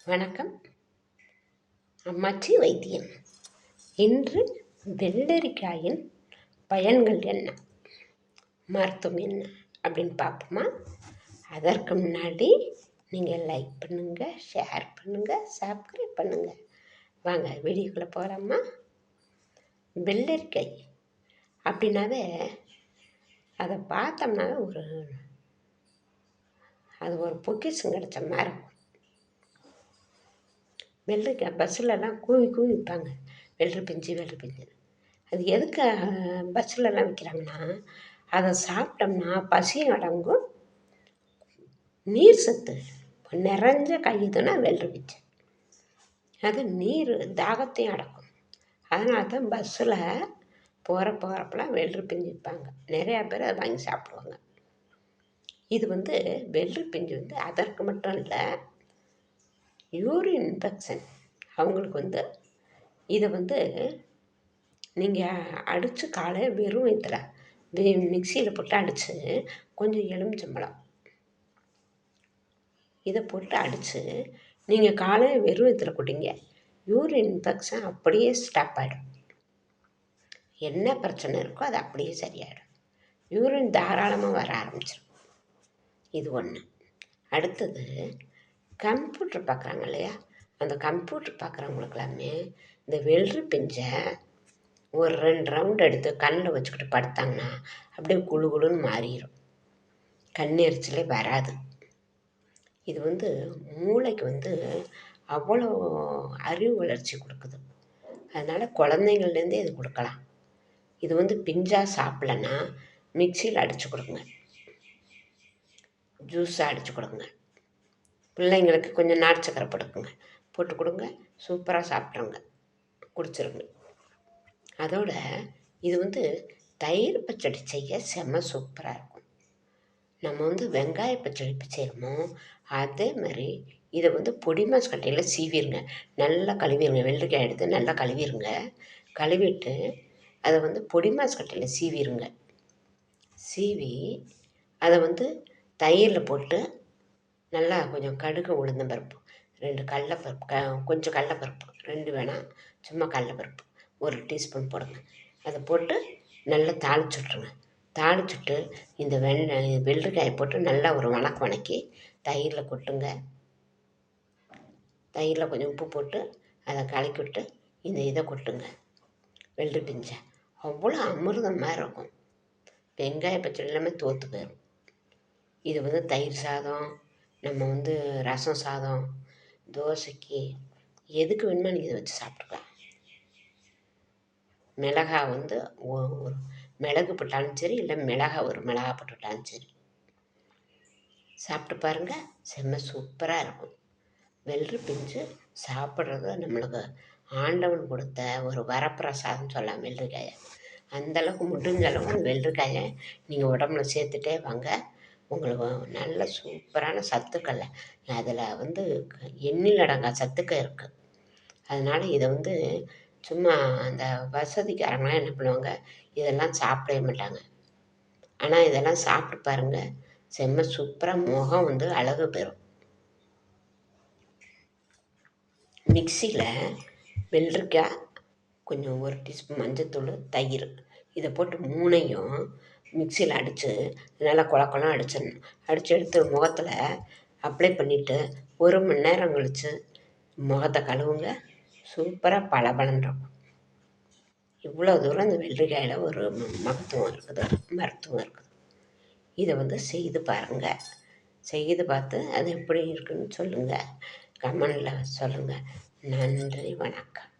வணக்கம். அம்மாச்சி வைத்தியம். இன்று வெள்ளரிக்காயின் பயன்கள் என்ன, மருத்துவம் என்ன அப்படின்னு பார்ப்போமா? அதற்கு முன்னாடி நீங்கள் லைக் பண்ணுங்கள், ஷேர் பண்ணுங்கள், சப்ஸ்கிரைப் பண்ணுங்கள். வாங்க வீடியோக்குள்ளே போகலாமா? வெள்ளரிக்காய் அப்படின்னாவே அதை பார்த்தோம்னாவே அது ஒரு பொக்கிஷம் கிடச்ச மாதிரி இருக்கும். வெள்ளரிக்காய் பஸ்ஸிலலாம் கூவி கூவி விற்பாங்க, வெள்ளரி பிஞ்சு. அது எதுக்கு பஸ்ஸிலலாம் விற்கிறாங்கன்னா, அதை சாப்பிட்டோம்னா பசியும் அடங்கும், நீர் சத்து நிறைஞ்ச கைதுன்னா வெள்ளரி பிஞ்சு. அது நீர் தாகத்தையும் அடக்கும். அதனால தான் பஸ்ஸில் போகிறப்பெல்லாம் வெள்ளரி பிஞ்சு விற்பாங்க. நிறையா பேர் அதை வாங்கி சாப்பிடுவாங்க. இது வெள்ளரி பிஞ்சு அதற்கு மட்டும் இல்லை, யூரின் இன்ஃபெக்ஷன் அவங்களுக்கு இதை நீங்கள் அடித்து காலையில் வெறும் வயிற்றில் மிக்சியில் போட்டு அடித்து கொஞ்சம் எலுமிச்சம்பழம் இதை போட்டு அடித்து நீங்கள் காலையில் வெறும் வயிற்றில் குடிங்க. யூரின் இன்ஃபெக்ஷன் அப்படியே ஸ்டாப் ஆகிடும். என்ன பிரச்சனை இருக்கோ அது அப்படியே சரியாயிடும். யூரின் தாராளமாக வர ஆரம்பிச்சிடும். இது ஒன்று. அடுத்தது, கம்ப்யூட்டர் பார்க்குறாங்க இல்லையா, அந்த கம்ப்யூட்டர் பார்க்குறவங்களுக்கு எல்லாமே இந்த வெள்ளரி பிஞ்சை ஒரு 2 ரவுண்ட் எடுத்து கண்ணில் வச்சுக்கிட்டு படுத்தாங்கன்னா அப்படியே குழு குழுன்னு மாறிடும். கண்ணெரிச்சலே வராது. இது மூளைக்கு அவ்வளோ அறிவு வளர்ச்சி கொடுக்குது. அதனால் குழந்தைங்கள்லேருந்தே இது கொடுக்கலாம். இது பிஞ்சாக சாப்பிட்லன்னா மிக்சியில் அடித்து கொடுங்க, ஜூஸாக அடித்து கொடுங்க. பிள்ளைங்களுக்கு கொஞ்சம் நாட்டு சக்கரை போட்டு கொடுங்க, சூப்பராக சாப்பிட்ருங்க, குடிச்சிருங்க. அதோட இது தயிர் பச்சடி செய்ய செம்ம சூப்பராக இருக்கும். நம்ம வெங்காய பச்சடி செய்கிறோமோ அதே மாதிரி இதை பொடி மாஸ் கட்டையில் சீவிடுங்க. நல்லா கழுவிடுங்க. வெள்ளரிக்காய் எடுத்து நல்லா கழுவிடுங்க. கழுவிட்டு அதை பொடி மாஸ் கட்டையில் சீவிடுங்க. சீவி அதை தயிரில் போட்டு நல்லா கொஞ்சம் கடுகு உளுந்தம்பருப்பு 2 கடலப்பருப்பு, கொஞ்சம் கடலப்பருப்பு 2 வேணாம், சும்மா கடலப்பருப்பு 1 டீஸ்பூன் போடுங்க. அதை போட்டு நல்லா தாளிச்சு விட்ருங்க. தாளிச்சுட்டு இந்த வெள்ளரிக்காயை போட்டு நல்லா ஒரு வணக்கி தயிரில் கொட்டுங்க. தயிரில் கொஞ்சம் உப்பு போட்டு அதை கலக்கி விட்டு இதை கொட்டுங்க, வெள்ளரி பிஞ்சை. அவ்வளோ அமிர்தமாக இருக்கும். வெங்காய பச்சடி எல்லாமே தோற்று போயிடும். இது தயிர் சாதம், நம்ம ரசம் சாதம், தோசைக்கு எதுக்கு வேணுமோ நீங்கள் இதை வச்சு சாப்பிட்டுக்கலாம். மிளகா ஒரு மிளகு போட்டாலும் சரி, இல்லை ஒரு மிளகா போட்டுவிட்டாலும் சரி, சாப்பிட்டு பாருங்கள். செம்ம சூப்பராக இருக்கும். வெள்ளரி பிஞ்சு சாப்பிட்றது நம்மளுக்கு ஆண்டவன் கொடுத்த ஒரு வரப்பிரசாதம் சொல்லலாம். வெள்ளரிக்காயை அந்தளவுக்கு முடிஞ்ச அளவுக்கு அந்த வெள்ளரிக்காயை நீங்கள் உடம்புல சேர்த்துட்டே வாங்க. உங்களுக்கு நல்ல சூப்பரான சத்துக்கள் அதில் எண்ணில் அடங்கா சத்துக்கள் இருக்குது. அதனால் இதை சும்மா அந்த வசதிக்காரங்களாம் என்ன பண்ணுவாங்க, இதெல்லாம் சாப்பிடவே மாட்டாங்க. ஆனால் இதெல்லாம் சாப்பிட்டு பாருங்கள், செம்ம சூப்பராக முகம் அழகு பெறும். மிக்சியில் வெள்ளரிக்காய், கொஞ்சம் 1 டீஸ்பூன் மஞ்சத்தூள், தயிர் இதை போட்டு 3ஐயும் மிக்சியில் அடித்து நல்லா குழக்கலாம் அடிச்சிடணும். அடித்து எடுத்து முகத்தில் அப்ளை பண்ணிவிட்டு 1 மணி நேரம் கழித்து முகத்தை கழுவுங்க. சூப்பராக பளபளன்னு இருக்கும். இவ்வளோ தூரம் இந்த வெள்ளரிக்காயில் ஒரு மருத்துவம் இருக்குது. இதை செய்து பாருங்கள். செய்து பார்த்து அது எப்படி இருக்குன்னு சொல்லுங்கள், கமெண்டில் சொல்லுங்கள். நன்றி, வணக்கம்.